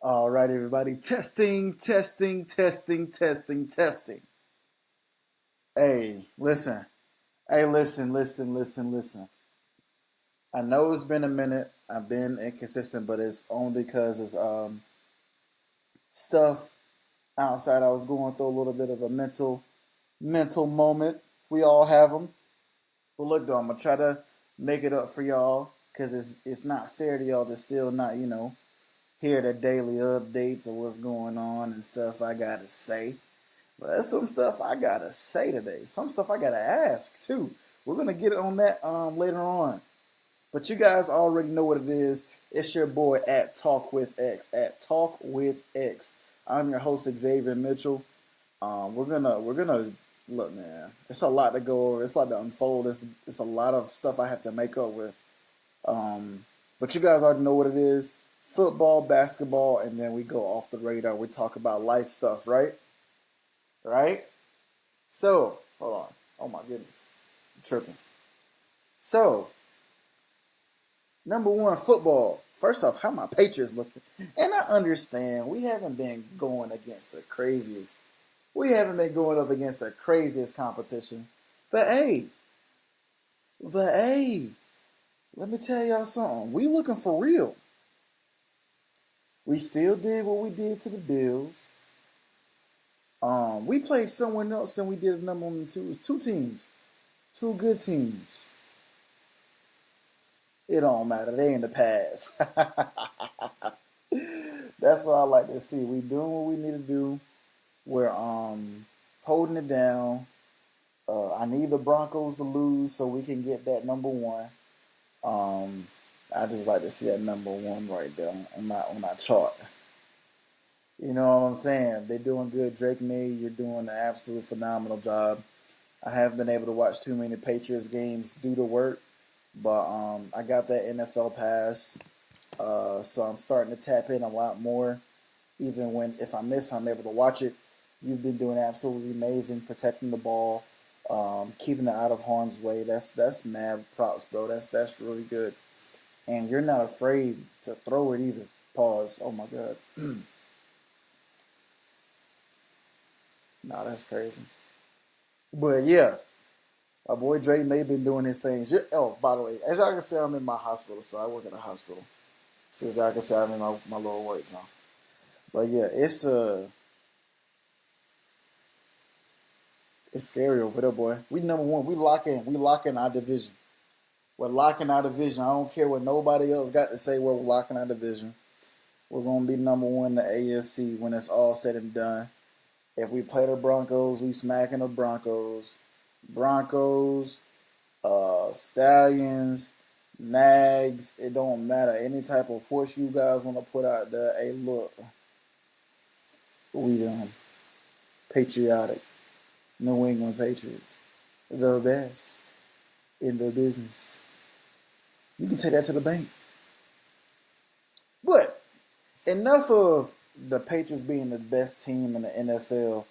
All right, everybody. Testing, testing, testing, testing, testing. Hey, listen. Hey, listen. I know it's been a minute. I've been inconsistent, but it's only because it's stuff outside. I was going through a little bit of a mental moment. We all have them. But look, though, I'm gonna try to make it up for y'all because it's not fair to y'all to still not hear the daily updates of what's going on and stuff I gotta say. But there's some stuff I gotta say today. Some stuff I gotta ask too. We're gonna get on that later on. But you guys already know what it is. It's your boy at Talk with X. At Talk with X. I'm your host Xavier Mitchell. We're gonna look, man. It's a lot to go over. It's a lot to unfold. It's a lot of stuff I have to make up with. Um, but you guys already know what it is. Football, basketball, and then we go off the radar. We talk about life stuff, right? Right? So, hold on. Oh my goodness. I'm tripping. So, number one, football. First off, how my Patriots looking? And I understand we haven't been going against the craziest. We haven't been going up against the craziest competition. But hey, but hey, let me tell y'all something. We looking for real. We still did what we did to the Bills. We played someone else and we did a number one and two. It was two teams. Two good teams. It don't matter. They in the past. That's what I like to see. We doing what we need to do. We're holding it down. I need the Broncos to lose so we can get that number one. I just like to see that number one right there on my chart. You know what I'm saying? They're doing good. Drake May, you're doing an absolute phenomenal job. I haven't been able to watch too many Patriots games due to work, but I got that NFL pass, so I'm starting to tap in a lot more. Even when if I miss, I'm able to watch it. You've been doing absolutely amazing, protecting the ball, keeping it out of harm's way. That's mad props, bro. That's really good, and you're not afraid to throw it either. Pause. Oh my god. No, that's crazy. But yeah, my boy Drake May been doing his things. Oh, by the way, as y'all can see, I'm in my hospital, so I work at a hospital. So as y'all can see, I'm in my little work now. But yeah, it's scary over there, boy. We number one. We locking our division. We're locking our division. I don't care what nobody else got to say. We're locking our division. We're gonna be number one in the AFC when it's all said and done. If we play the Broncos, we smacking the Broncos. Broncos, Stallions, Nags, it don't matter. Any type of horse you guys want to put out there, hey, look, we patriotic New England Patriots, the best in the business. You can take that to the bank. But enough of the Patriots being the best team in the NFL.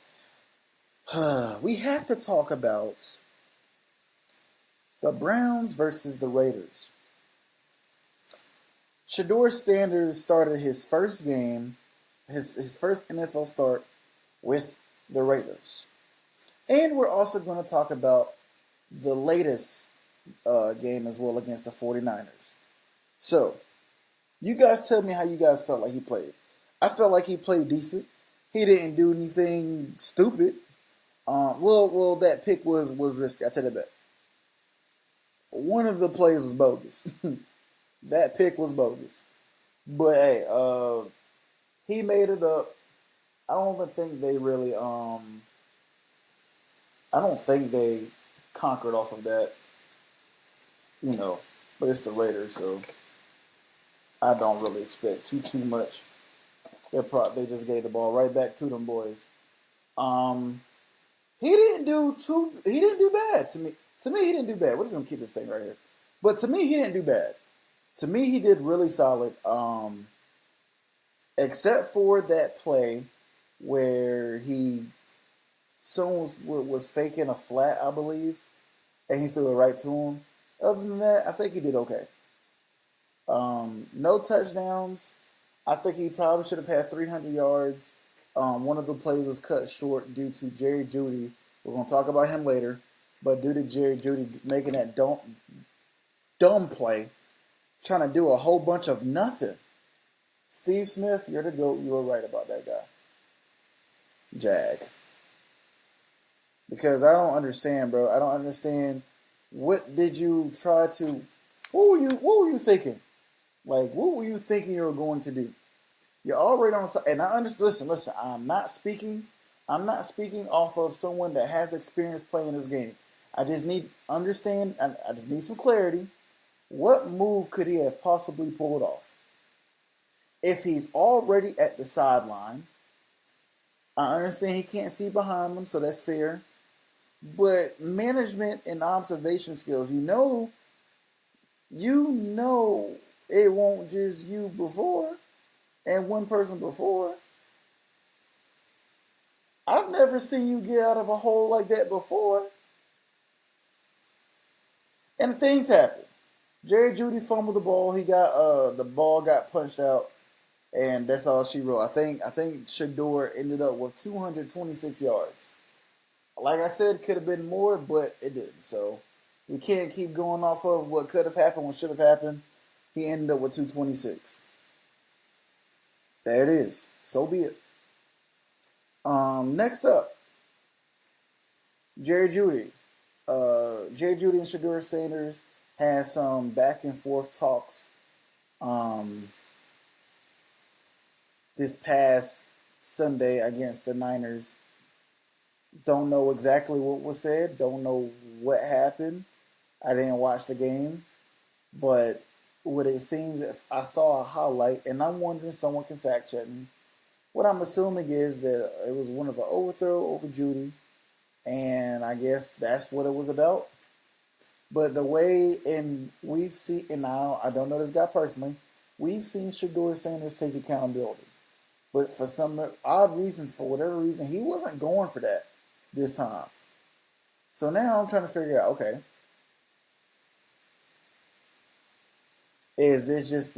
We have to talk about the Browns versus the Raiders. Shador Sanders started his first game, his first NFL start with the Raiders. And we're also going to talk about the latest game as well against the 49ers. So, you guys tell me how you guys felt like he played. I felt like he played decent. He didn't do anything stupid. Well, that pick was risky. I tell you that. One of the plays was bogus. That pick was bogus. But hey, he made it up. I don't even think they really I don't think they conquered off of that, you know. But it's the Raiders, so I don't really expect too much. They just gave the ball right back to them boys. Um, he didn't do bad to me. To me, he didn't do bad. We're just gonna keep this thing right here. But to me, he didn't do bad. To me, he did really solid. Except for that play where someone was faking a flat, I believe, and he threw it right to him. Other than that, I think he did okay. No touchdowns. I think he probably should have had 300 yards. One of the plays was cut short due to Jerry Jeudy. We're going to talk about him later, but due to Jerry Jeudy making that dumb play, trying to do a whole bunch of nothing. Steve Smith, you're the GOAT. You were right about that guy. Jag. Because I don't understand, bro. I don't understand. What did you try to? What were you thinking? Like, what were you thinking you were going to do? You're already on the side, and I understand. Listen. I'm not speaking. I'm not speaking off of someone that has experience playing this game. I just need understand. I just need some clarity. What move could he have possibly pulled off? If he's already at the sideline, I understand he can't see behind him, so that's fair. But management and observation skills, you know it won't just you before and one person before. I've never seen you get out of a hole like that before. And things happen. Jerry Jeudy fumbled the ball. He got the ball got punched out, and that's all she wrote. I think Shador ended up with 226 yards. Like I said, could have been more, but it didn't. So we can't keep going off of what could have happened, what should have happened. He ended up with 226. There it is. So be it. Next up, Jerry Jeudy. Jerry Jeudy and Shador Sanders had some back and forth talks this past Sunday against the Niners. Don't know exactly what was said. Don't know what happened. I didn't watch the game. But what it seems, if I saw a highlight, and I'm wondering, someone can fact check me. What I'm assuming is that it was one of an overthrow over Jeudy, and I guess that's what it was about. But the way, and we've seen, and now I don't know this guy personally, we've seen Shador Sanders take accountability. But for some odd reason, for whatever reason, he wasn't going for that this time. So now I'm trying to figure out, okay, is this just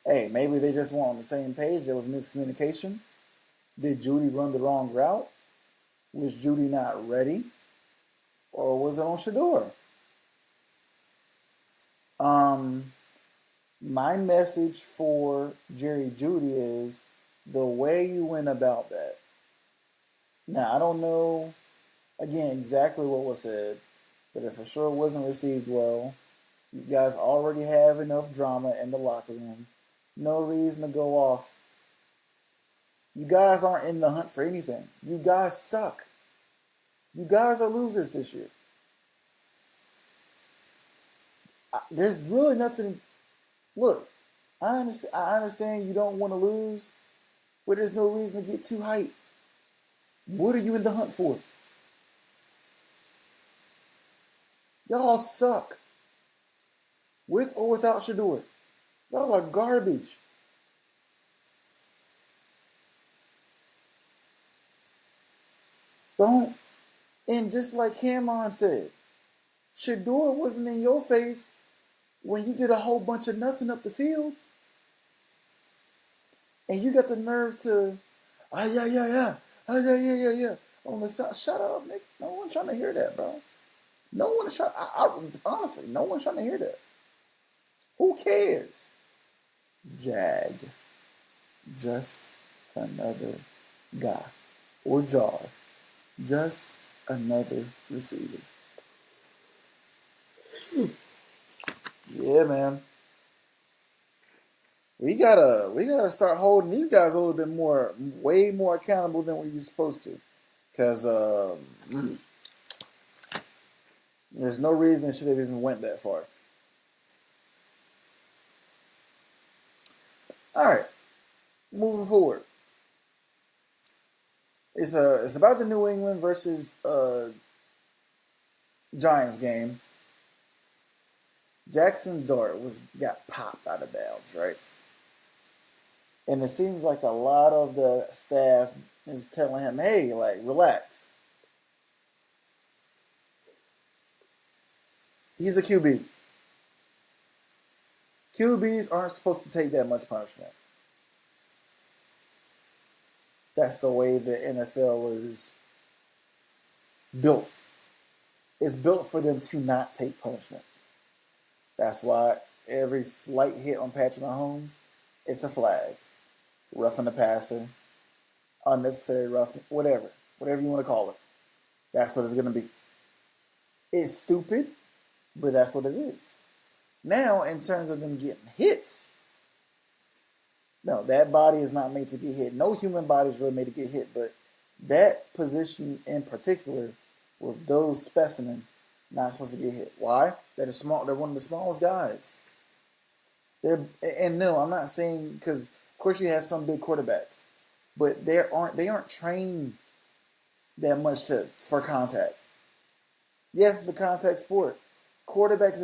hey, maybe they just weren't on the same page, there was miscommunication? Did Jeudy run the wrong route? Was Jeudy not ready? Or was it on Shador? My message for Jerry Jeudy is the way you went about that. Now, I don't know, again, exactly what was said, but it for sure wasn't received well. You guys already have enough drama in the locker room. No reason to go off. You guys aren't in the hunt for anything. You guys suck. You guys are losers this year. There's really nothing. Look, I understand you don't want to lose, but there's no reason to get too hyped. What are you in the hunt for? Y'all suck. With or without Shador. Y'all are garbage. Don't. And just like Cameron said, Shador wasn't in your face when you did a whole bunch of nothing up the field. And you got the nerve to, yeah. On the side, shut up, nigga. No one's trying to hear that, bro. No one's trying. Honestly, no one's trying to hear that. Who cares? Jag. Just another guy. Or jar. Just another receiver. Yeah, man. We gotta start holding these guys a little bit more, way more accountable than we were supposed to, because there's no reason it should have even went that far. All right, moving forward. It's about the New England versus Giants game. Jackson Dart got popped out of bounds, right? And it seems like a lot of the staff is telling him, hey, like, relax. He's a QB. QBs aren't supposed to take that much punishment. That's the way the NFL is built. It's built for them to not take punishment. That's why every slight hit on Patrick Mahomes, it's a flag. Roughing the passer, unnecessary roughing, whatever you want to call it. That's what it's going to be. It's stupid, but that's what it is. Now, in terms of them getting hits, no, that body is not made to get hit. No human body is really made to get hit, but that position in particular, with those specimens, not supposed to get hit. Why? They're small. They're one of the smallest guys. No, I'm not saying because of course you have some big quarterbacks, but they aren't trained that much for contact. Yes, it's a contact sport. Quarterbacks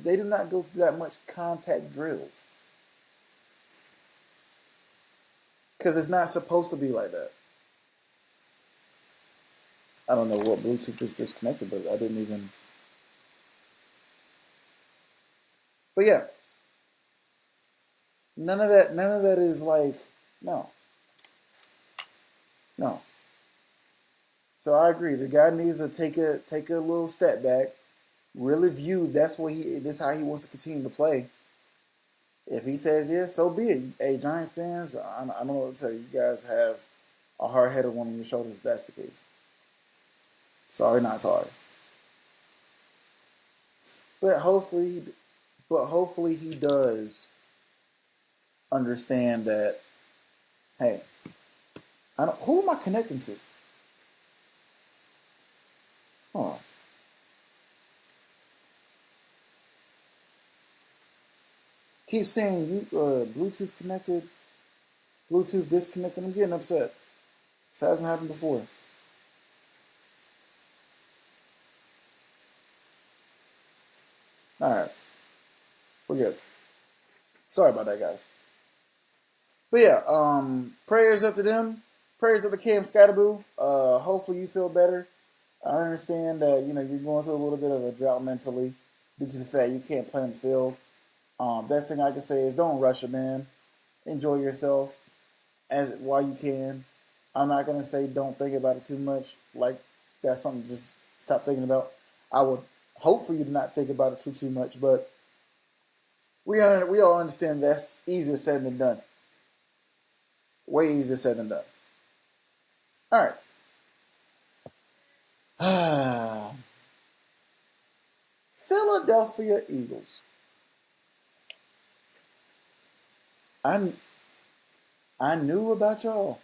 they do not go through that much contact drills. Because it's not supposed to be like that. I don't know what Bluetooth is disconnected, but I didn't even. But yeah. None of that is like no. No. So I agree. The guy needs to take a little step back, really view this is how he wants to continue to play. If he says yes, so be it. Hey, Giants fans, I don't know what to tell you. You guys have a hard-headed one on your shoulders if that's the case. Sorry, not sorry. But hopefully he does understand that. Hey, who am I connecting to? Oh. Keep saying you Bluetooth connected, Bluetooth disconnected. I'm getting upset. This hasn't happened before. Alright. We're good. Sorry about that, guys. But yeah, prayers up to them. Prayers up to Cam Scatterboo. Hopefully you feel better. I understand that, you're going through a little bit of a drought mentally due to the fact you can't play on the field. Best thing I can say is don't rush it, man. Enjoy yourself while you can. I'm not gonna say don't think about it too much. Like that's something to just stop thinking about. I would hope for you to not think about it too much, but we all understand that's easier said than done. Way easier said than done. All right. Philadelphia Eagles. I knew about y'all.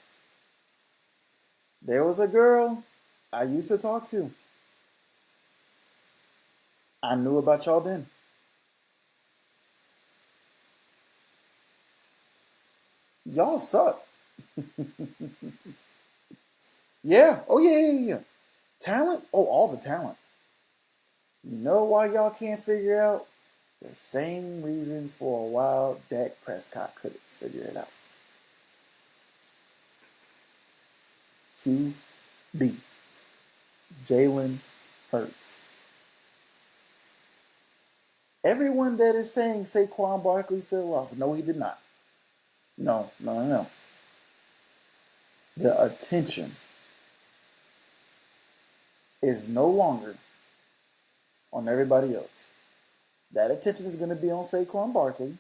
There was a girl I used to talk to. I knew about y'all then. Y'all suck. Yeah. Oh, yeah. Talent? Oh, all the talent. You know why y'all can't figure out? The same reason for a while Dak Prescott couldn't figure it out. QB. Jalen Hurts. Everyone that is saying Saquon Barkley fell off. No, he did not. No. The attention is no longer on everybody else. That attention is going to be on Saquon Barkley.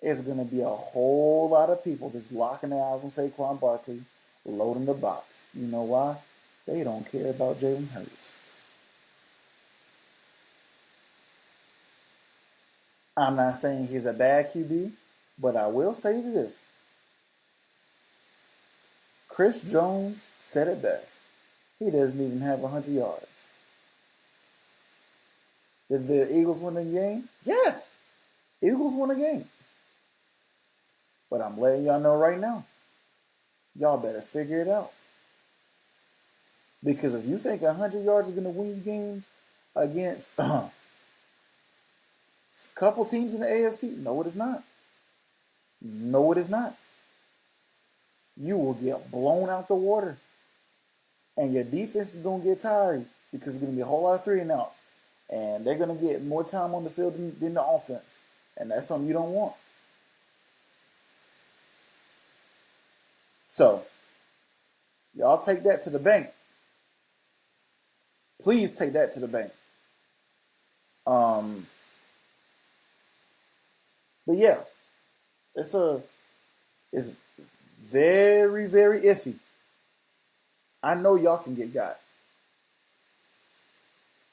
It's going to be a whole lot of people just locking their eyes on Saquon Barkley, loading the box. You know why? They don't care about Jalen Hurts. I'm not saying he's a bad QB, but I will say this. Chris Jones said it best. He doesn't even have 100 yards. Did the Eagles win the game? Yes. Eagles won a game. But I'm letting y'all know right now, y'all better figure it out. Because if you think 100 yards is going to win you games against a couple teams in the AFC, no, it is not. No, it is not. You will get blown out the water. And your defense is going to get tired because it's going to be a whole lot of 3-and-outs. And they're going to get more time on the field than the offense. And that's something you don't want. So, y'all take that to the bank. Please take that to the bank. But yeah, it's very, very iffy. I know y'all can get got.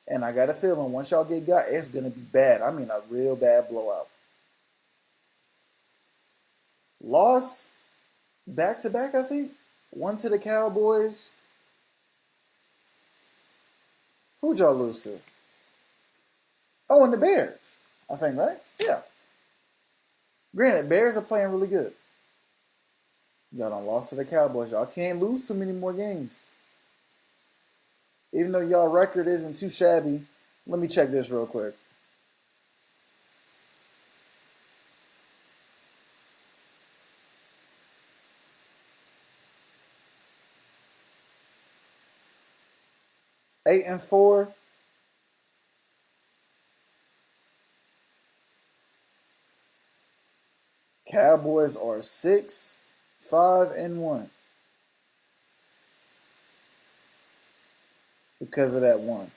And I got a feeling once y'all get got, it's going to be bad. I mean, a real bad blowout. Loss back to back, I think. One to the Cowboys. Who'd y'all lose to? Oh, and the Bears, I think, right? Yeah. Granted, Bears are playing really good. Y'all done lost to the Cowboys. Y'all can't lose too many more games. Even though y'all record isn't too shabby. Let me check this real quick. Eight and 4. Cowboys are 6, 5 and 1. Because of that one.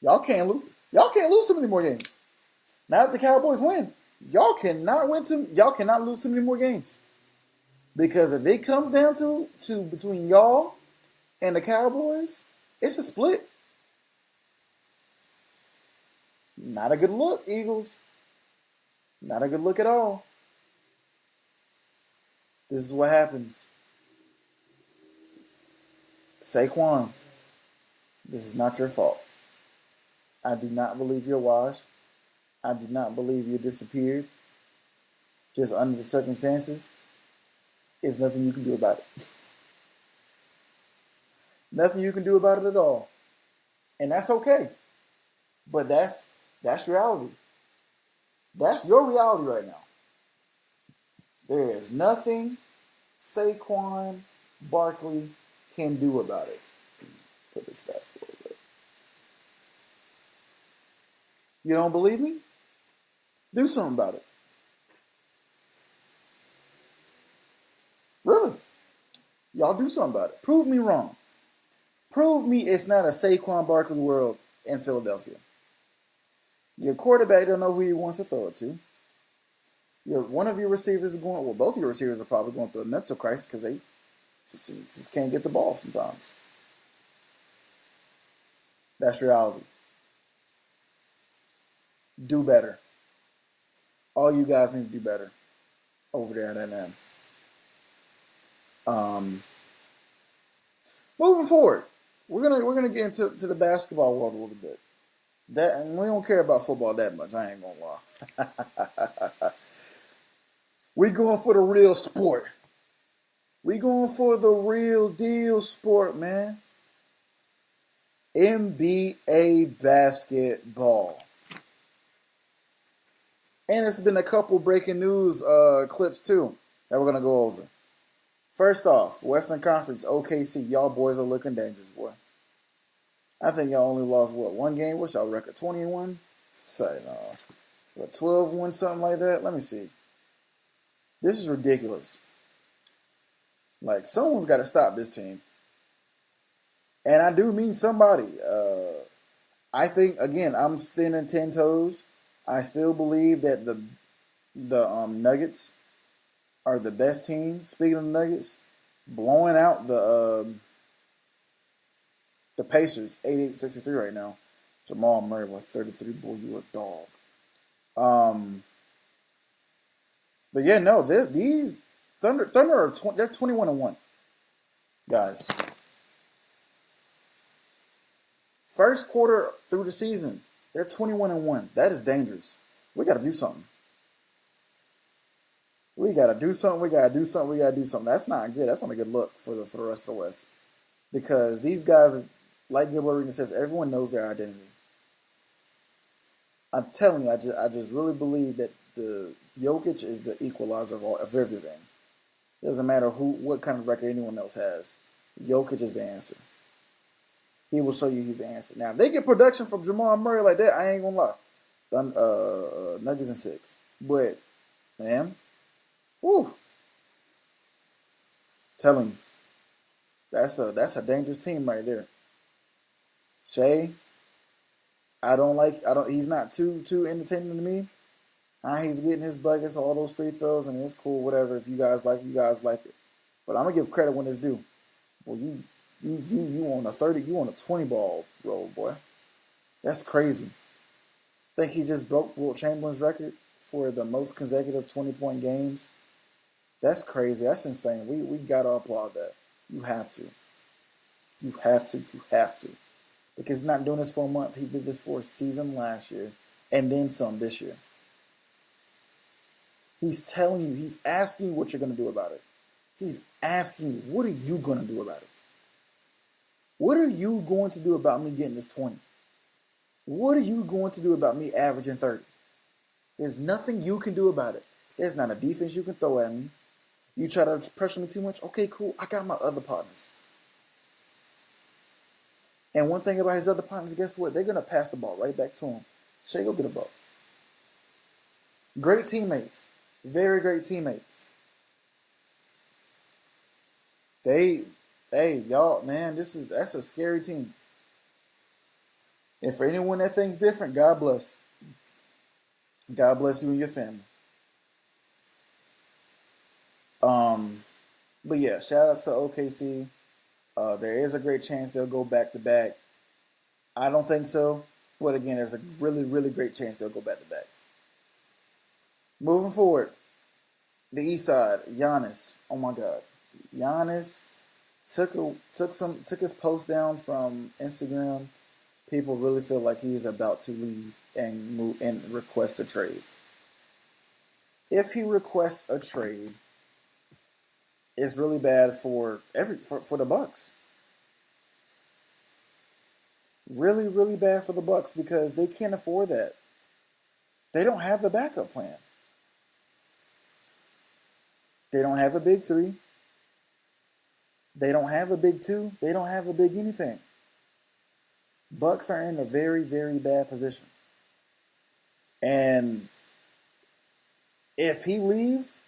Y'all can't lose. Y'all can't lose too many more games. Now that the Cowboys win, y'all cannot lose too many more games. Because if it comes down to between y'all and the Cowboys, it's a split. Not a good look, Eagles. Not a good look at all. This is what happens. Saquon, this is not your fault. I do not believe you're washed. I do not believe you disappeared. Just under the circumstances. There's nothing you can do about it. Nothing you can do about it at all. And that's okay. But that's reality. That's your reality right now. There is nothing Saquon Barkley can do about it. Put this back a little bit. You don't believe me? Do something about it. Really? Y'all do something about it. Prove me wrong. Prove me it's not a Saquon Barkley world in Philadelphia. Your quarterback don't know who he wants to throw it to. One of your receivers is going. Well, both of your receivers are probably going through a mental crisis because they just can't get the ball sometimes. That's reality. Do better. All you guys need to do better over there at NN. Moving forward, we're gonna get into the basketball world a little bit. That we don't care about football that much. I ain't gonna lie. We going for the real sport. We going for the real deal sport, man. NBA basketball. And it's been a couple breaking news clips too that we're gonna go over. First off, Western Conference, OKC, y'all boys are looking dangerous, boy. I think y'all only lost, one game? What's y'all record, 20-1? Say, no. 12-1, something like that? Let me see. This is ridiculous. Like, someone's got to stop this team. And I do mean somebody. I think, again, I'm standing 10 toes. I still believe that the Nuggets are the best team. Speaking of the Nuggets, blowing out the Pacers, 88-63 right now. Jamal Murray with 33. Boy, you a dog. But yeah, no, these Thunder are they're 21-1, guys. First quarter through the season, they're 21-1. That is dangerous. We got to do something. We got to do something. That's not good. That's not a good look for the rest of the West, because these guys, like Gilbert Arenas says, everyone knows their identity. I'm telling you, I just really believe that the Jokic is the equalizer of everything. It doesn't matter what kind of record anyone else has. Jokic is the answer. He will show you he's the answer. Now, if they get production from Jamal Murray like that, I ain't gonna lie. Nuggets in 6. But man, whoo, telling you, that's a dangerous team right there. Shea, he's not too entertaining to me. He's getting his buckets, all those free throws, and it's cool, whatever. If you guys like it, you guys like it. But I'm gonna give credit when it's due. Well, you on a 30, you on a 20 ball roll, boy. That's crazy. Think he just broke Wilt Chamberlain's record for the most consecutive 20-point games. That's crazy. That's insane. We gotta applaud that. You have to. You have to. You have to. Because he's not doing this for a month. He did this for a season last year, and then some this year. He's telling you. He's asking you what you're gonna do about it. He's asking you, what are you gonna do about it? What are you going to do about me getting this 20? What are you going to do about me averaging 30? There's nothing you can do about it. There's not a defense you can throw at me. You try to pressure me too much? Okay, cool. I got my other partners. And one thing about his other partners, guess what? They're going to pass the ball right back to him. Shea, go get a ball. Great teammates. Very great teammates. Hey, y'all, man, that's a scary team. And for anyone that thinks different, God bless. God bless you and your family. But yeah, shout outs to OKC. There is a great chance they'll go back to back. I don't think so, but again, there's a really, really great chance they'll go back to back. Moving forward, the East Side, Giannis. Oh my God, Giannis took his post down from Instagram. People really feel like he's about to leave and move and request a trade. If he requests a trade, it's really bad for the Bucks. Really, really bad for the Bucks because they can't afford that. They don't have a backup plan. They don't have a big three. They don't have a big two. They don't have a big anything. Bucks are in a very, very bad position. And if he leaves,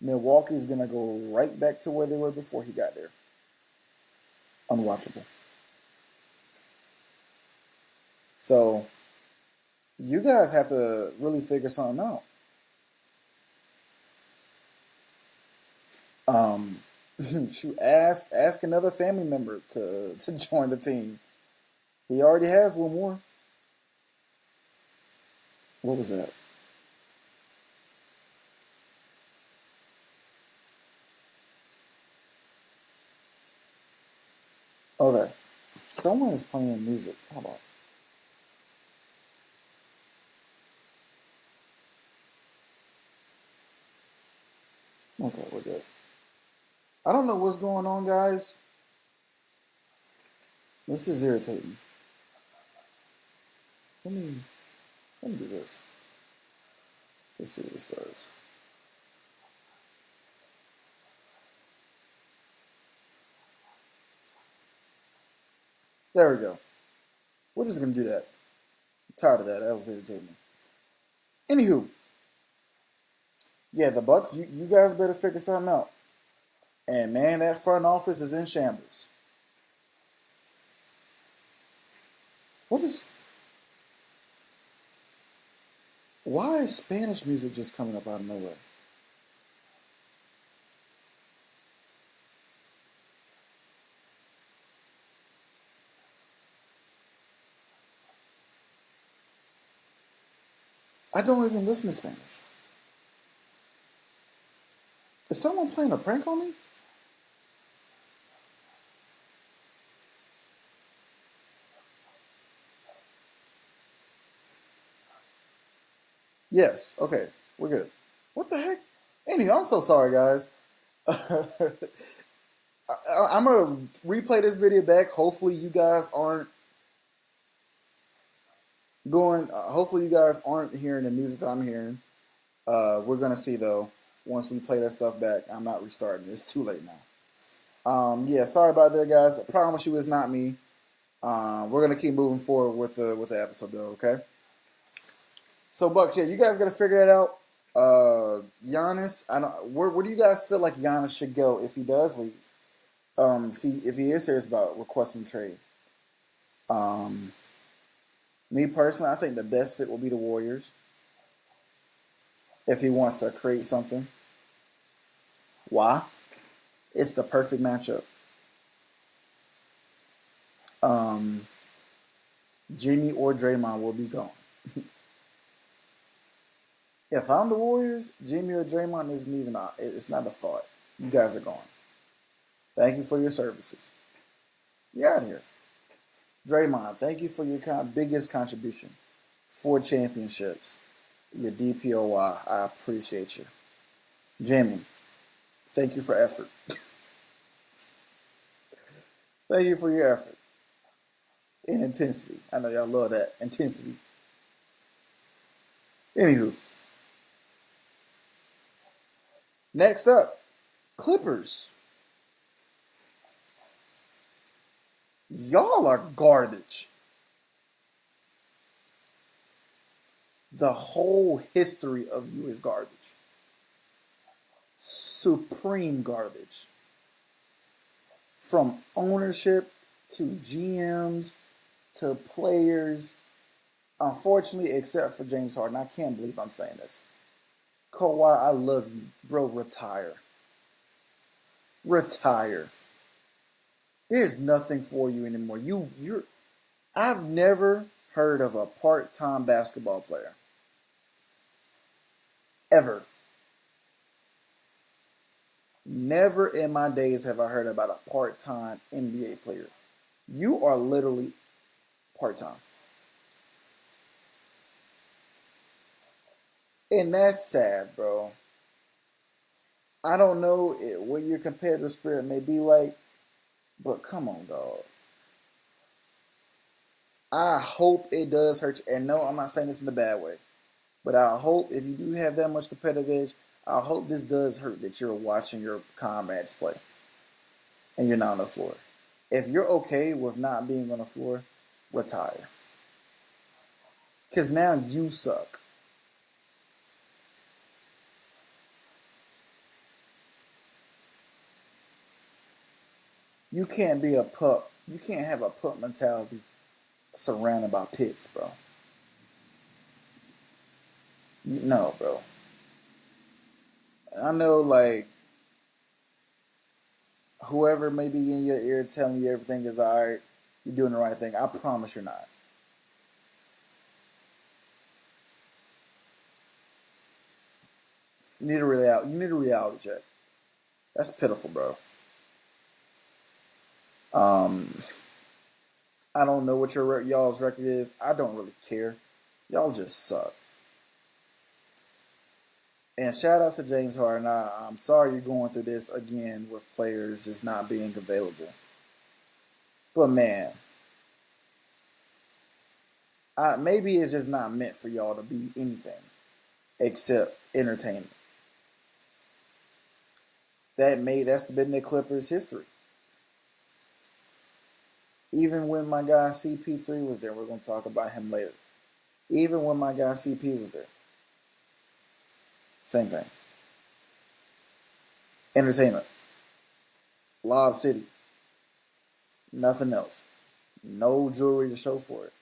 Milwaukee's going to go right back to where they were before he got there. Unwatchable. So, you guys have to really figure something out. Shoot, ask another family member to join the team. He already has one more. What was that? Okay. Someone is playing music. How about? Okay, we're good. I don't know what's going on, guys. This is irritating. Let me let me do this. Let's see what this does. There we go. We're just gonna do that. I'm tired of that. That was irritating me. Anywho, yeah, the Bucks. You guys better figure something out. And man, that front office is in shambles. What is? Why is Spanish music just coming up out of nowhere? I don't even listen to Spanish. Is someone playing a prank on me? Yes. Okay. We're good. What the heck? Anyway, I'm so sorry, guys. I'm gonna replay this video back. Hopefully, you guys aren't going. Hopefully, you guys aren't hearing the music that I'm hearing. We're gonna see though. Once we play that stuff back, I'm not restarting. It's too late now. Yeah, sorry about that, guys. I promise you, it's not me. We're gonna keep moving forward with the episode though. Okay. So Bucks, yeah, you guys got to figure that out. Giannis, I don't. Where do you guys feel like Giannis should go if he does leave? If he is serious about requesting trade. Um, Me personally, I think the best fit will be the Warriors if he wants to create something. Why? It's the perfect matchup. Um, Jimmy or Draymond will be gone. If I'm the Warriors, Jimmy or Draymond isn't even. It's not a thought. You guys are gone. Thank you for your services. You're out of here. Draymond, thank you for your biggest contribution. 4 championships. Your DPOY. I appreciate you. Jimmy, thank you for effort. Thank you for your effort and intensity. I know y'all love that intensity. Anywho, next up, Clippers. Y'all are garbage. The whole history of you is garbage. Supreme garbage. From ownership to GMs to players. Unfortunately, except for James Harden, I can't believe I'm saying this. Kawhi, I love you. Bro, retire. Retire. There's nothing for you anymore. I've never heard of a part-time basketball player. Ever. Never in my days have I heard about a part-time NBA player. You are literally part-time. And that's sad, bro. I don't know what your competitive spirit may be like, but come on, dog. I hope it does hurt you. And no, I'm not saying this in a bad way. But I hope if you do have that much competitive edge, I hope this does hurt that you're watching your comrades play and you're not on the floor. If you're okay with not being on the floor, retire. Because now you suck. You can't be a pup. You can't have a pup mentality surrounded by picks, bro. No, bro. I know, like, whoever may be in your ear telling you everything is alright, you're doing the right thing. I promise you're not. You need a reality check. That's pitiful, bro. Um, I don't know what y'all's record is. I don't really care. Y'all just suck. And shout out to James Harden. I'm sorry you're going through this again with players just not being available. But man, maybe it's just not meant for y'all to be anything except entertainment. That's been the Clippers' history. Even when my guy CP3 was there, we're going to talk about him later. Even when my guy CP was there, same thing. Entertainment, Lob City, nothing else. No jewelry to show for it.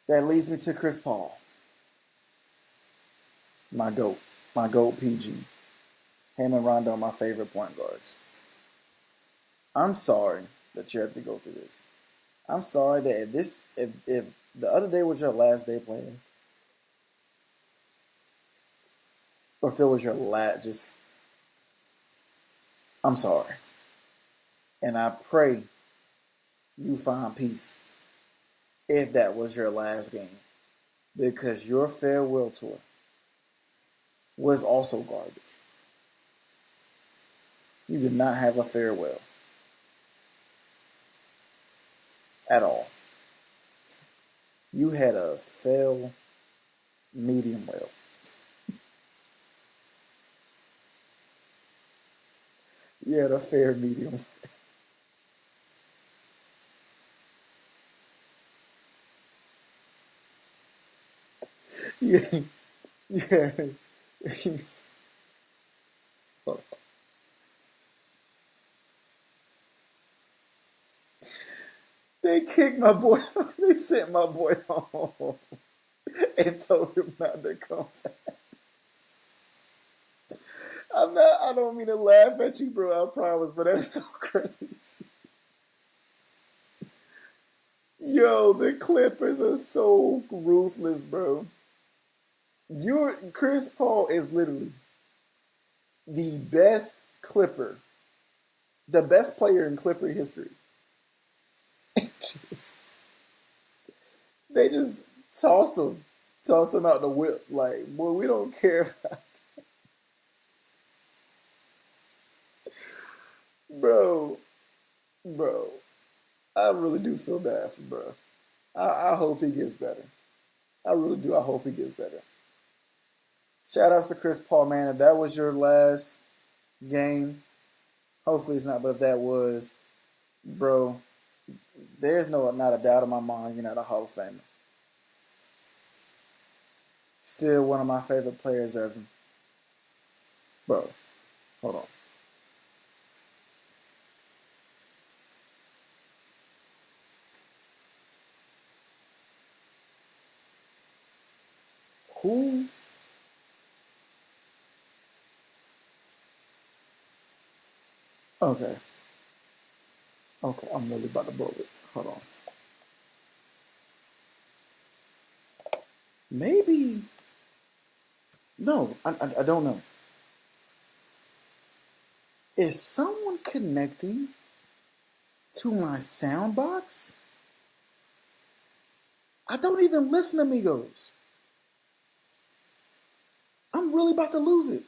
That leads me to Chris Paul, my GOAT, PG. Him and Rondo are my favorite point guards. I'm sorry that you have to go through this. I'm sorry that if the other day was your last day playing, or if it was your last, I'm sorry. And I pray you find peace if that was your last game. Because your farewell tour was also garbage. You did not have a farewell at all. You had a fail medium well. You had a fair medium. Yeah, yeah. They kicked my boy. They sent my boy home and told him not to come back. I'm not. I don't mean to laugh at you, bro. I promise, but that's so crazy. Yo, the Clippers are so ruthless, bro. Chris Paul is literally the best Clipper, the best player in Clipper history. Jeez. They just tossed him out the whip. Like, boy, we don't care about, bro, bro. I really do feel bad for bro. I hope he gets better. I really do. I hope he gets better. Shout outs to Chris Paul, man. If that was your last game, hopefully it's not. But if that was, bro, there's not a doubt in my mind you're not a Hall of Famer. Still one of my favorite players ever. Bro, hold on. Who? Okay. Okay, I'm really about to blow it. Hold on. Maybe. No, I don't know. Is someone connecting to my sound box? I don't even listen to Migos. I'm really about to lose it.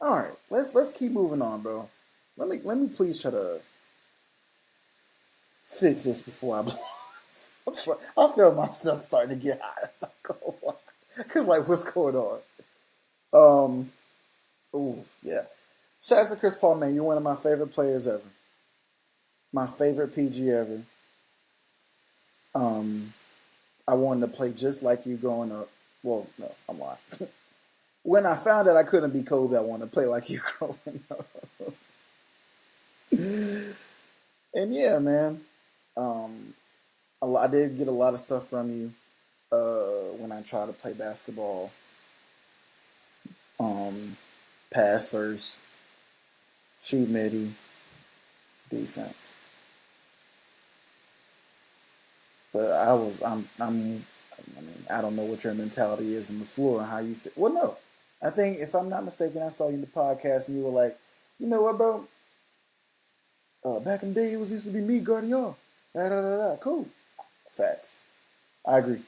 All right, let's keep moving on, bro. Let me please try to fix this before I blow. I feel myself starting to get hot. Cause like, what's going on? Oh yeah. Shout out to Chris Paul, man. You're one of my favorite players ever. My favorite PG ever. Um, I wanted to play just like you growing up. Well, no, I'm lying. When I found out I couldn't be Kobe, I wanted to play like you growing up. And yeah, man. Um, I did get a lot of stuff from you when I tried to play basketball. Um, Pass first, shoot midi, defense. But I mean, I don't know what your mentality is on the floor and how you feel. Well, no, I think if I'm not mistaken, I saw you in the podcast and you were like, you know what, bro? Back in the day, it was used to be me guarding y'all. Da da da da. Cool. Facts. I agree.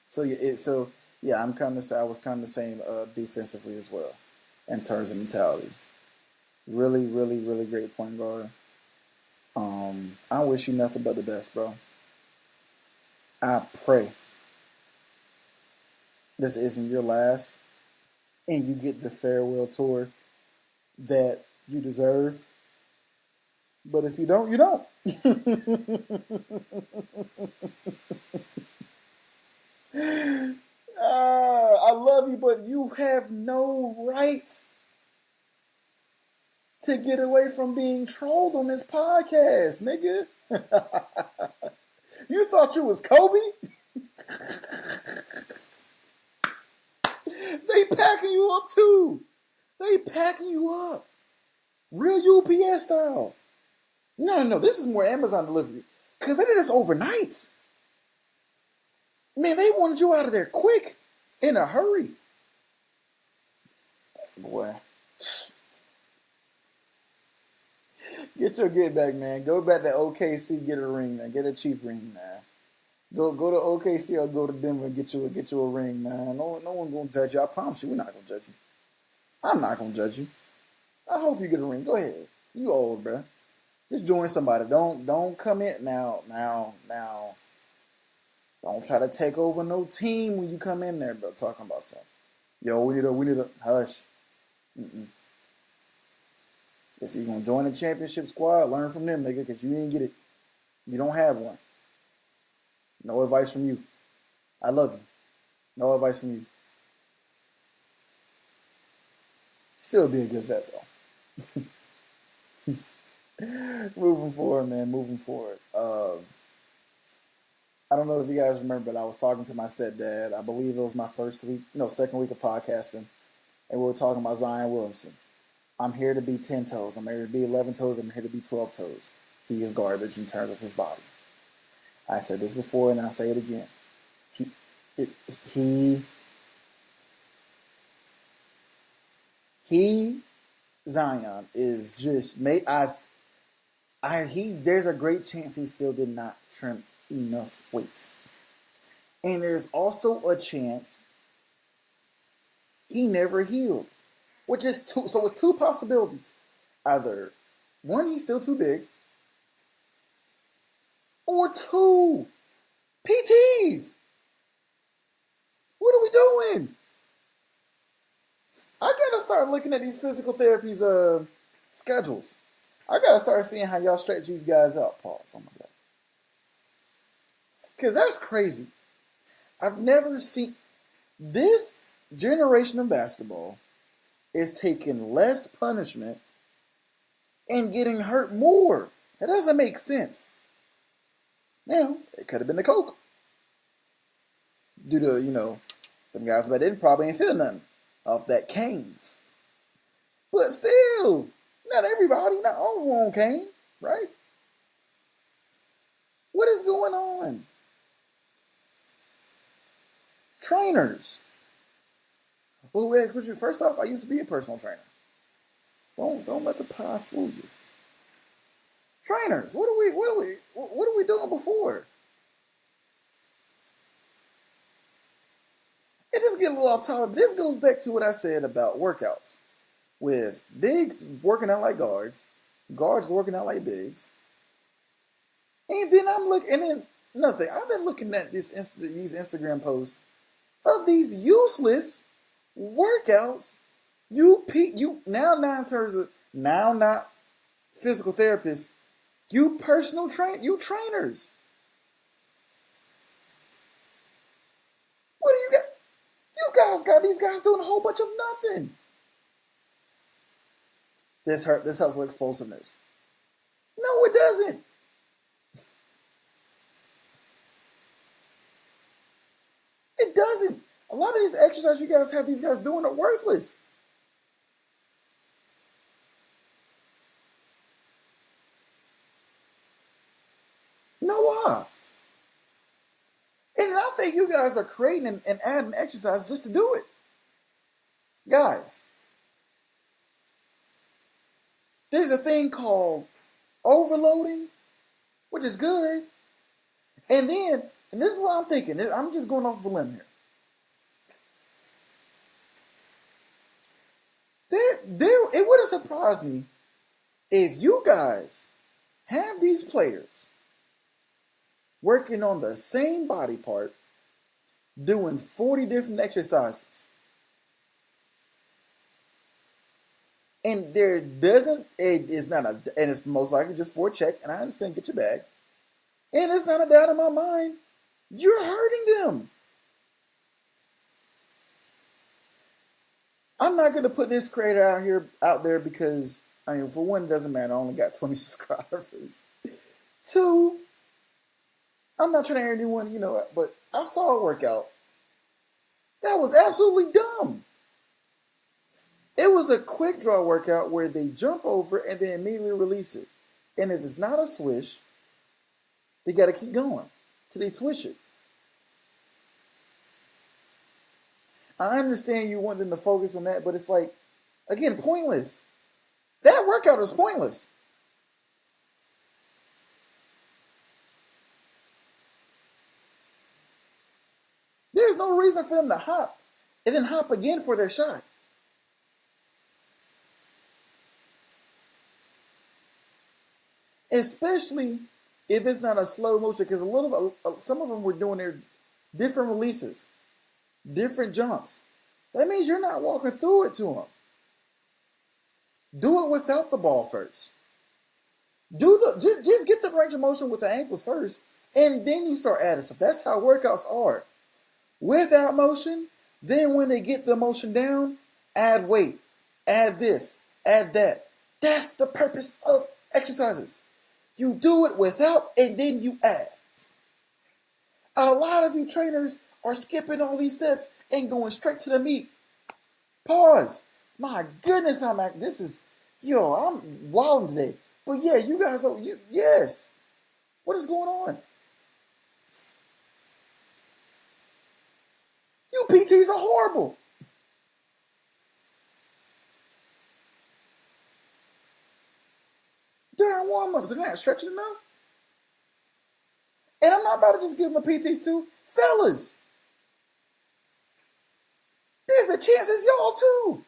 So I'm kind of I was kind of the same defensively as well in terms of mentality. Really, really, really great point guard. I wish you nothing but the best, bro. I pray this isn't your last, and you get the farewell tour that you deserve. But if you don't, you don't. I love you, but you have no right to get away from being trolled on this podcast, nigga. You thought you was Kobe? They packing you up too. They packing you up. Real UPS style. No. This is more Amazon delivery. Because they did this overnight. Man, they wanted you out of there quick. In a hurry. Boy. Get your get back, man. Go back to OKC, get a ring, man. Get a cheap ring, man. Go to OKC or go to Denver and get you a ring, man. No one gonna judge you. I promise you, we're not gonna judge you. I'm not gonna judge you. I hope you get a ring. Go ahead. You old, bro. Just join somebody. Don't come in now. Don't try to take over no team when you come in there, bro. Talking about something. Yo, we need a hush. Mm-mm. If you're gonna join the championship squad, learn from them, nigga, because you didn't get it. You don't have one. No advice from you. I love you. No advice from you. Still be a good vet though. Moving forward, man. Moving forward. I don't know if you guys remember, but I was talking to my stepdad. I believe it was my second week of podcasting, and we were talking about Zion Williamson. I'm here to be 10 toes. I'm here to be 11 toes. I'm here to be 12 toes. He is garbage in terms of his body. I said this before, and I'll say it again. Zion is just made. There's a great chance he still did not trim enough weight, and there's also a chance he never healed, which is two. So it's two possibilities: either one, he's still too big, or two, PTs. What are we doing? I gotta start looking at these physical therapies schedules. I gotta start seeing how y'all stretch these guys out. Pause. Oh my god. Because that's crazy. I've never seen this generation of basketball is taking less punishment and getting hurt more. That doesn't make sense. Now, it could have been the coke. Due to, them guys back then probably ain't feel nothing off that cane. But still, not everybody, not all of them on cane, right? What is going on? Trainers. Well, first off, I used to be a personal trainer. Don't let the pie fool you. Trainers, what are we doing before? It just get a little off topic, but this goes back to what I said about workouts. With bigs working out like guards working out like bigs. And then nothing. I've been looking at these Instagram posts of these useless workouts. You now in terms of now not physical therapists, you trainers. What do you got? You guys got these guys doing a whole bunch of nothing. This helps with explosiveness. No, it doesn't. It doesn't. A lot of these exercises you guys have these guys doing are worthless. No why? And I think you guys are creating and adding exercise just to do it. Guys, there's a thing called overloading, which is good. And this is what I'm thinking. I'm just going off the limb here. It would have surprised me if you guys have these players working on the same body part, doing 40 different exercises. And it's most likely just for a check, and I understand, get your bag. And it's not a doubt in my mind, you're hurting them. I'm not going to put this creator out there because, for one, it doesn't matter. I only got 20 subscribers. Two, I'm not trying to hear anyone, but I saw a workout. That was absolutely dumb. It was a quick draw workout where they jump over and then immediately release it. And if it's not a swish, they got to keep going till they swish it. I understand you want them to focus on that, but it's like, again, pointless. That workout is pointless. There's no reason for them to hop and then hop again for their shot. Especially if it's not a slow motion, because some of them were doing their different releases, different jumps. That means you're not walking through it to them. Do it without the ball first. Just get the range of motion with the ankles first, and then you start adding stuff. That's how workouts are. without motion. Then when they get the motion down, add weight, add this, add that. That's the purpose of exercises. You do it without and then you add. A lot of you trainers are skipping all these steps and going straight to the meat. Pause. My goodness, this is, I'm wilding today. But yeah, you guys are, yes. What is going on? You PTs are horrible. During warm-ups, they're not stretching enough. And I'm not about to just give them the PTs too. Fellas, there's a chance it's y'all too.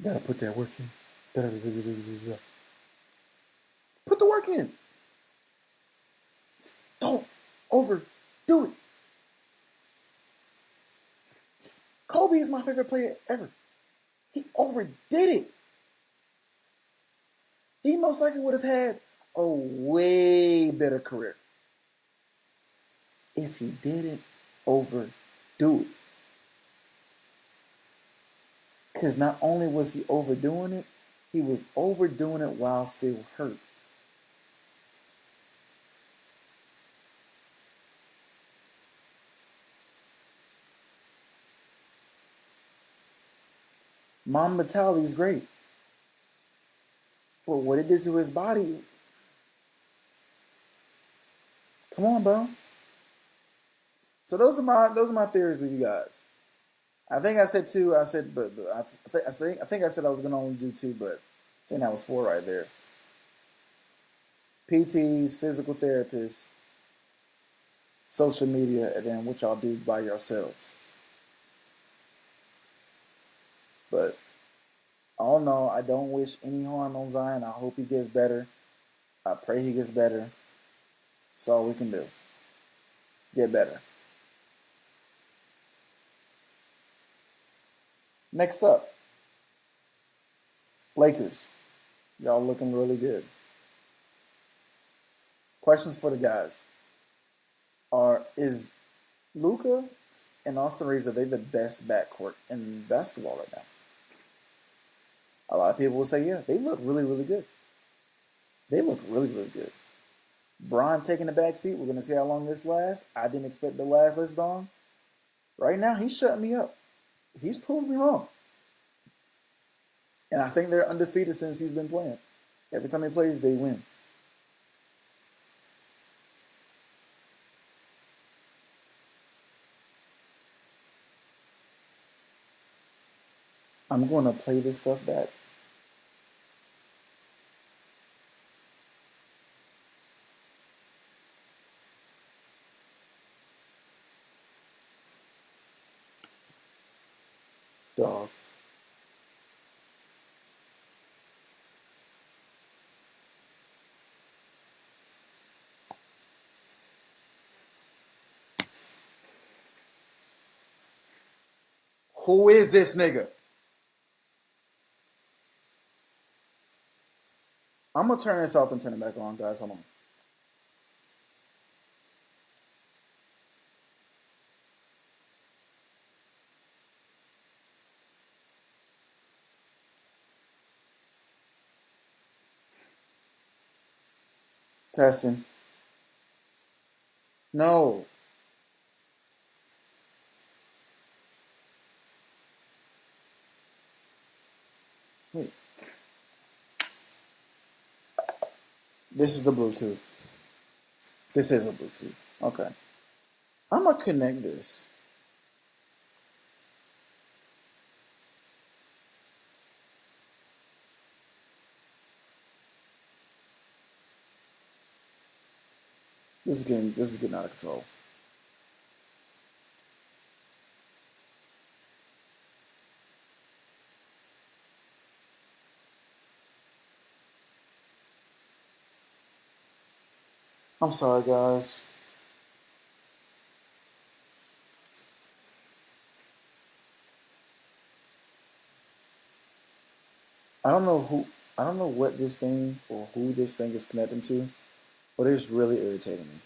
Gotta put that work in. Put the work in. Don't overdo it. Kobe is my favorite player ever. He overdid it. He most likely would have had a way better career if he didn't overdo it. Because not only was he overdoing it, he was overdoing it while still hurt. Mom mentality is great. But what it did to his body, come on, bro. So those are my theories with you guys. I think I said two. I said, but I think I said I was gonna only do two, but I think that was four right there. PTs, physical therapists, social media, and then what y'all do by yourselves. But all in all, I don't wish any harm on Zion. I hope he gets better. I pray he gets better. That's all we can do. Get better. Next up, Lakers. Y'all looking really good. Questions for the guys. Is Luka and Austin Reeves, are they the best backcourt in basketball right now? A lot of people will say, yeah, they look really, really good. They look really, really good. Bron taking the back seat. We're going to see how long this lasts. I didn't expect it to last this long. Right now, he's shutting me up. He's proved me wrong. And I think they're undefeated since he's been playing. Every time he plays, they win. I'm going to play this stuff back. Dog. Who is this nigga? I'm going to turn this off and turn it back on, guys. Hold on. Testing. No. Wait. This is the Bluetooth. This is a Bluetooth. Okay. I'm going to connect this. This is getting out of control. I'm sorry, guys. I don't know what this thing or who this thing is connecting to, but it's really irritating me.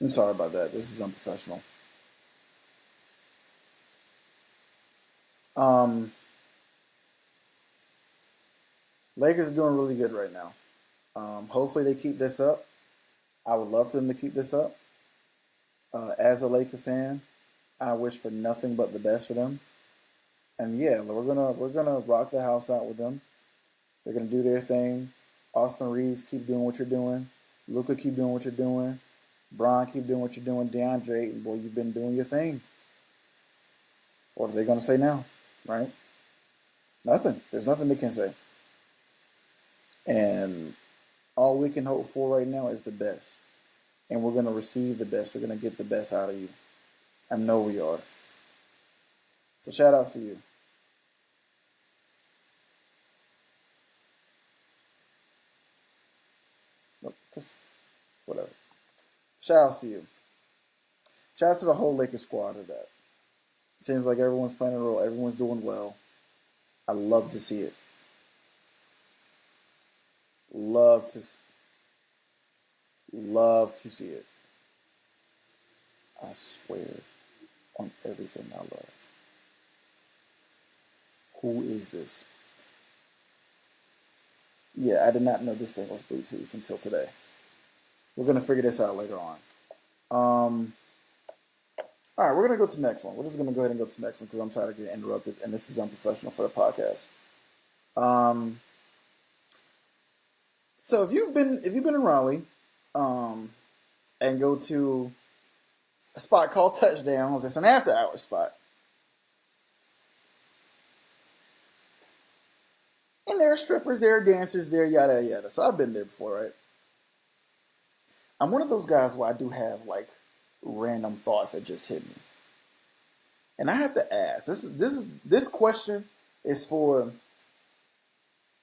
I'm sorry about that. This is unprofessional. Um, Lakers are doing really good right now. Hopefully they keep this up. I would love for them to keep this up. As a Laker fan, I wish for nothing but the best for them. And yeah, we're gonna rock the house out with them. They're gonna do their thing. Austin Reeves, keep doing what you're doing. Luka, keep doing what you're doing. Bron, keep doing what you're doing. DeAndre, and boy, you've been doing your thing. What are they gonna say now? Right? Nothing. There's nothing they can say. And all we can hope for right now is the best. And we're gonna receive the best. We're gonna get the best out of you. I know we are. So shout outs to you. Whatever. Shout outs to you. Shout outs to the whole Lakers squad of that. Seems like everyone's playing a role. Everyone's doing well. I love to see it. Love to see it. I swear on everything I love. Who is this? Yeah, I did not know this thing was Bluetooth until today. We're gonna figure this out later on. All right, we're gonna go to the next one. We're just gonna go ahead and go to the next one because I'm tired of getting interrupted, and this is unprofessional for the podcast. So if you've been in Raleigh, and go to a spot called Touchdowns, it's an after hours spot. And there are strippers, there are dancers, there, yada yada. So I've been there before, right? I'm one of those guys where I do have like random thoughts that just hit me. And I have to ask, this question is for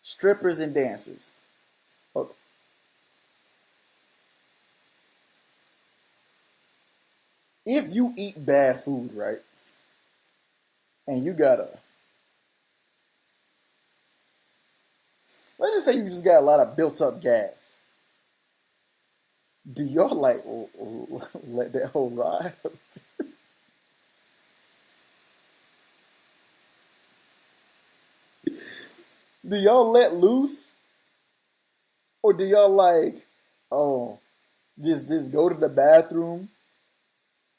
strippers and dancers. Okay. If you eat bad food, right? And you gotta, let's just say you just got a lot of built up gas. Do y'all like let that whole ride? Do y'all let loose? Or do y'all like, oh, just go to the bathroom?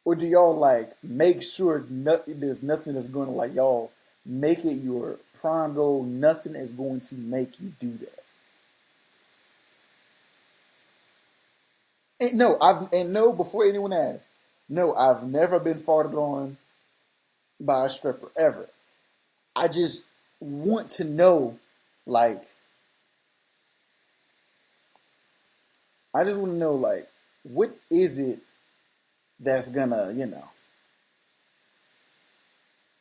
Or do y'all like make sure there's nothing that's going to like y'all make it your prime goal? Nothing is going to make you do that. And no, before anyone asks, no, I've never been farted on by a stripper ever. I just want to know, like, what is it that's gonna,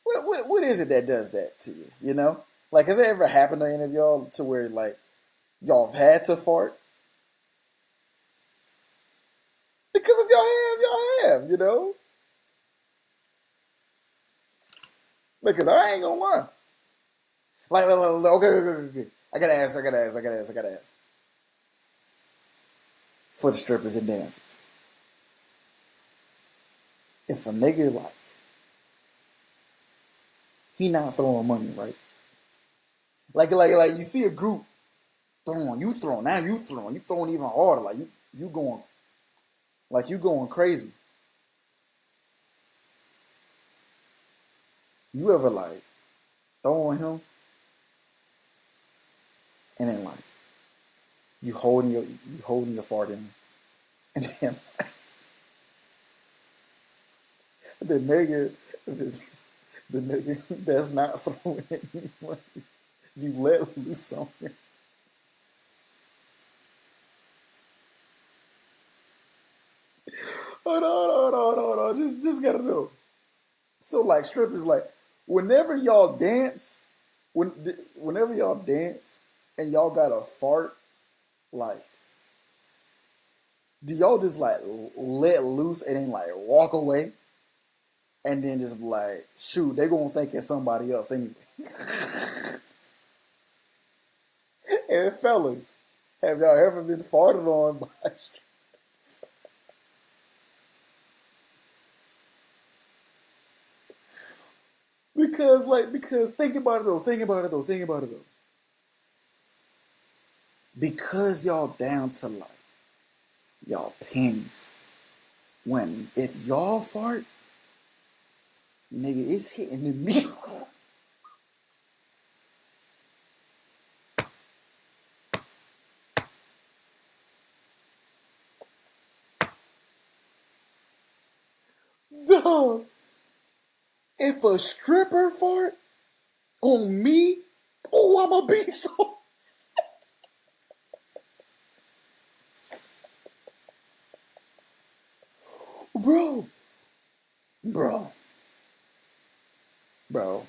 what is it that does that to you, Like, has it ever happened to any of y'all to where, like, y'all have had to fart? Because if y'all have, Because I ain't gonna lie. Okay. I gotta ask. For the strippers and dancers. If a nigga, like, he not throwing money, right? Like you see a group throwing, you throwing even harder, like you going crazy. You ever like throwing him and then like you holding your fart in, and then the nigga the nigga that's not throwing any money, you let loose on him. Hold on. Just gotta know. So like strippers, like whenever y'all dance, whenever y'all dance and y'all got a fart, like, do y'all just like let loose and then like walk away, and then just be like, shoot, they gonna think it's somebody else anyway. And fellas, have y'all ever been farted on by a stripper? Because think about it though, because y'all down to like y'all pennies. When if y'all fart, nigga, it's hitting the middle. Dog, if a stripper fart on me, oh, I'ma be so. Bro, bro, bro.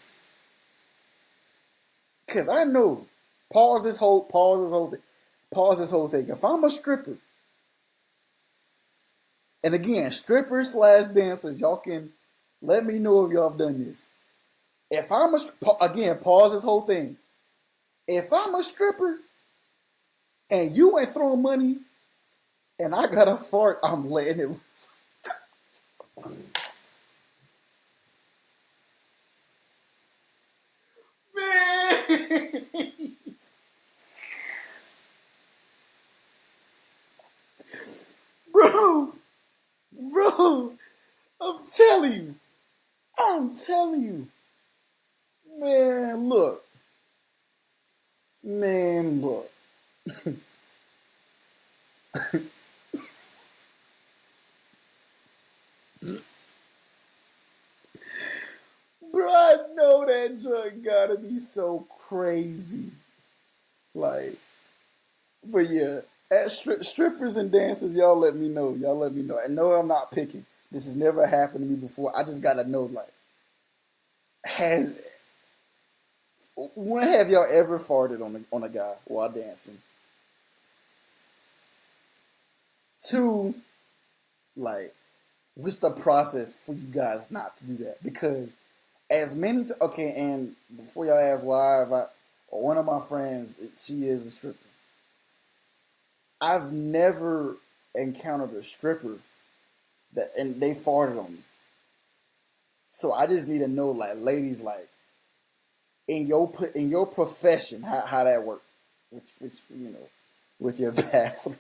Cause I know. Pause this whole thing. If I'm a stripper, and again, strippers slash dancers, y'all can let me know if y'all have done this. If I'm again, pause this whole thing. If I'm a stripper and you ain't throwing money and I got a fart, I'm letting it loose. Man. Bro, bro, I'm telling you. I'm telling you. Man, look. Man, look. Bro, I know that junk gotta be so crazy. Like, but yeah, at strippers and dancers, y'all let me know. Y'all let me know. I know I'm not picking. This has never happened to me before. I just gotta know, like, has when have y'all ever farted on a guy while dancing? Two, like, what's the process for you guys not to do that? Because as many okay, and before y'all ask why, if I or one of my friends, she is a stripper. I've never encountered a stripper that and they farted on me. So I just need to know, like, ladies, like in your profession, how that work, which with your bathroom.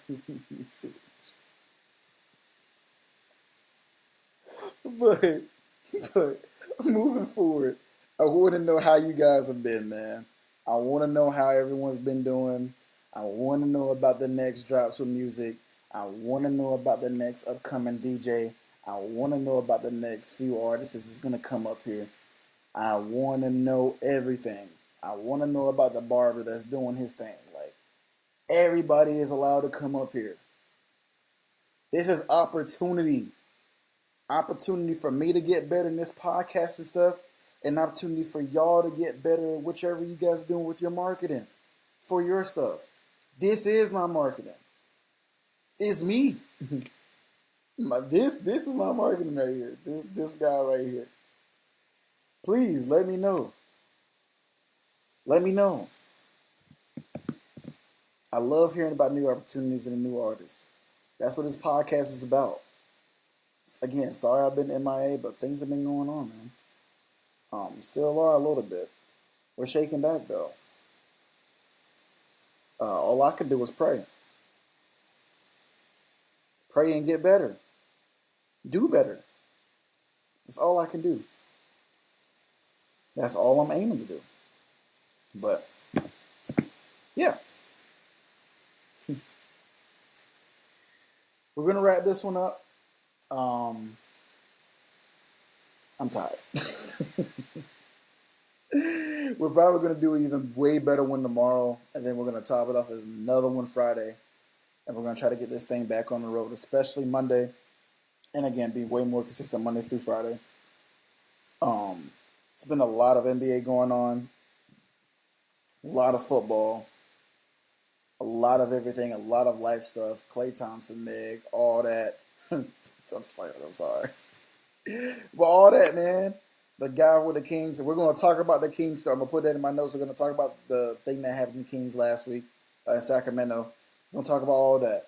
but but moving forward, I want to know how you guys have been, man. I want to know how everyone's been doing. I want to know about the next drops with music. I want to know about the next upcoming DJ. I want to know about the next few artists that's going to come up here. I want to know everything. I want to know about the barber that's doing his thing. Like, everybody is allowed to come up here. This is opportunity. Opportunity for me to get better in this podcast and stuff, and opportunity for y'all to get better at whichever you guys are doing with your marketing for your stuff. This is my marketing. It's me. This is my marketing right here. This guy right here. Please let me know. Let me know. I love hearing about new opportunities and new artists. That's what this podcast is about. Again, sorry I've been MIA, but things have been going on, man. Still are a little bit. We're shaking back though. All I could do was pray. Pray and get better. Do better. That's all I can do. That's all I'm aiming to do. But yeah, we're gonna wrap this one up. I'm tired. We're probably gonna do an even way better one tomorrow, and then we're gonna top it off as another one Friday, and we're gonna try to get this thing back on the road, especially Monday, and again be way more consistent Monday through Friday. It's been a lot of NBA going on, a lot of football, a lot of everything, a lot of life stuff. Klay Thompson, Meg, all that. I'm sorry. But all that, man. The guy with the Kings. We're going to talk about the Kings. So I'm going to put that in my notes. We're going to talk about the thing that happened to the Kings last week. Sacramento. We're gonna talk about all that.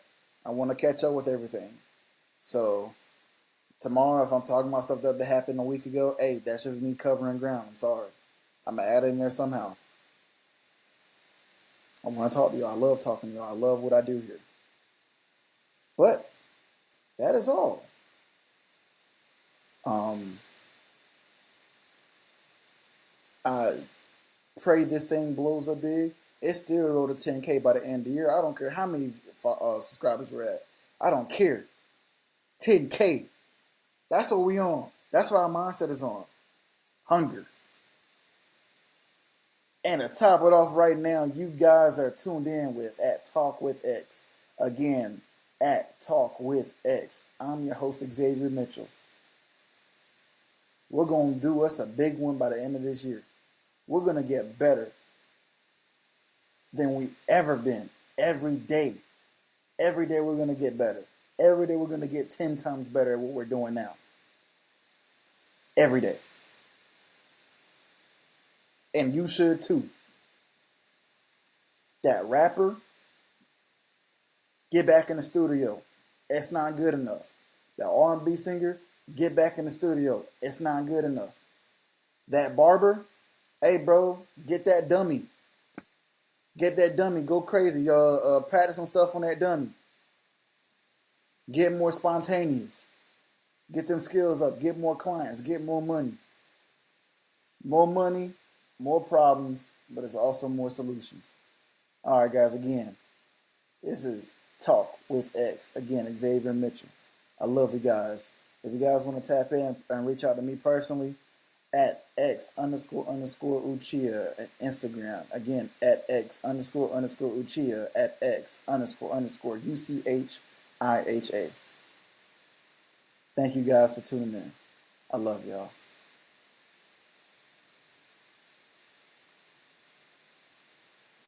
I want to catch up with everything. So tomorrow, if I'm talking about stuff that happened a week ago, hey, that's just me covering ground. I'm sorry. I'm gonna add it in there somehow. I want to talk to y'all. I love talking to y'all. I love what I do here. But that is all. Um, I pray this thing blows up big. It's still road to 10K by the end of the year. I don't care how many subscribers we're at. I don't care. 10K. That's what we on. That's what our mindset is on. Hunger. And to top it off right now, you guys are tuned in with at Talk with X. Again, at Talk with X. I'm your host, Xavier Mitchell. We're going to do us a big one by the end of this year. We're going to get better than we ever been. Every day. Every day we're going to get better. Every day we're going to get 10 times better at what we're doing now. Every day. And you should too. That rapper, get back in the studio. It's not good enough. That R&B singer, get back in the studio. It's not good enough. That barber, hey bro, get that dummy. Get that dummy. Go crazy. Practice some stuff on that dummy. Get more spontaneous. Get them skills up. Get more clients. Get more money. More money, more problems, but it's also more solutions. All right, guys, again, this is Talk with X. Again, Xavier Mitchell. I love you guys. If you guys want to tap in and reach out to me personally, at X__Uchia at Instagram. Again, at X__Uchia at X__UCHIHA. Thank you guys for tuning in. I love y'all.